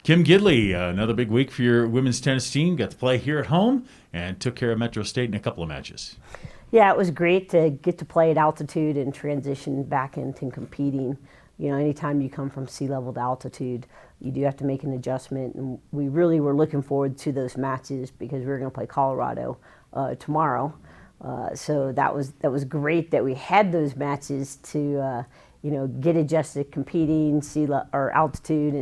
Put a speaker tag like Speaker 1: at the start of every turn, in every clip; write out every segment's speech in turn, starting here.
Speaker 1: Kim Gidley, another big week for your women's tennis team. Got to play here at home and took care of Metro State in a couple of matches.
Speaker 2: Yeah, it was great to get to play at altitude and transition back into competing. You know, anytime you come from sea level to altitude, you do have to make an adjustment. And we really were looking forward to those matches because we were going to play Colorado tomorrow. So that was great that we had those matches to get adjusted competing or altitude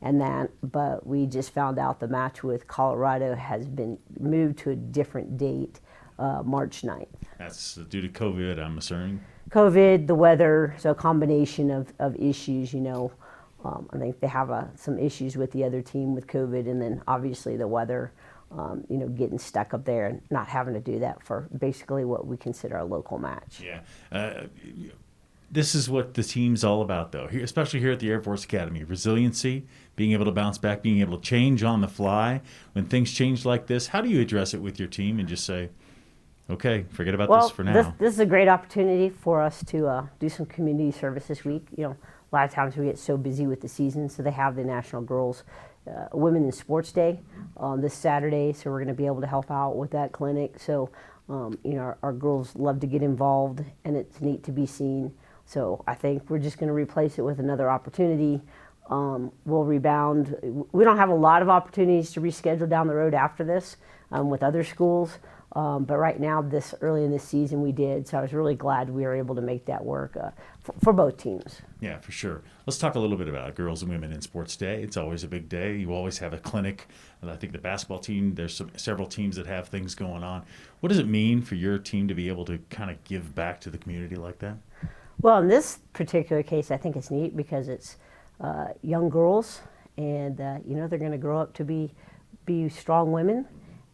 Speaker 2: and that. But we just found out the match with Colorado has been moved to a different date, March 9th.
Speaker 1: That's due to COVID, I'm assuming.
Speaker 2: COVID, the weather, so a combination of issues, I think they have some issues with the other team with COVID, and then obviously the weather, getting stuck up there and not having to do that for basically what we consider a local match.
Speaker 1: Yeah. This is what the team's all about, though, especially here at the Air Force Academy. Resiliency, being able to bounce back, being able to change on the fly. When things change like this, how do you address it with your team and just say, okay, forget about this for now?
Speaker 2: This is a great opportunity for us to do some community service this week. A lot of times we get so busy with the season, so they have the National Girls Women in Sports Day this Saturday, so we're going to be able to help out with that clinic. So, our girls love to get involved, and it's neat to be seen. So I think we're just going to replace it with another opportunity. We'll rebound. We don't have a lot of opportunities to reschedule down the road after this with other schools. But right now, this early in this season, we did. So I was really glad we were able to make that work for both teams.
Speaker 1: Yeah, for sure. Let's talk a little bit about Girls and Women in Sports Day. It's always a big day. You always have a clinic. I think the basketball team, there's several teams that have things going on. What does it mean for your team to be able to kind of give back to the community like that?
Speaker 2: Well, in this particular case, I think it's neat because it's young girls, and they're going to grow up to be strong women.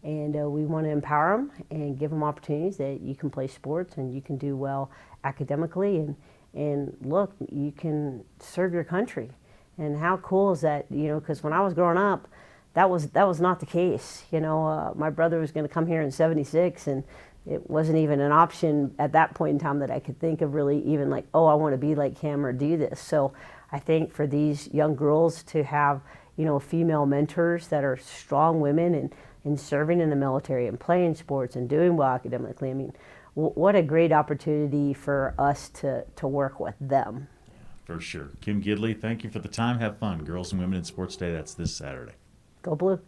Speaker 2: And we want to empower them and give them opportunities that you can play sports and you can do well academically and look, you can serve your country. And how cool is that? Because when I was growing up, that was not the case. My brother was going to come here in '76, and it wasn't even an option at that point in time that I could think of really even like, oh, I want to be like him or do this. So I think for these young girls to have, female mentors that are strong women and serving in the military and playing sports and doing well academically. I mean, what a great opportunity for us to work with them.
Speaker 1: Yeah, for sure. Kim Gidley, thank you for the time. Have fun. Girls and Women in Sports Day, that's this Saturday.
Speaker 2: Go Blue.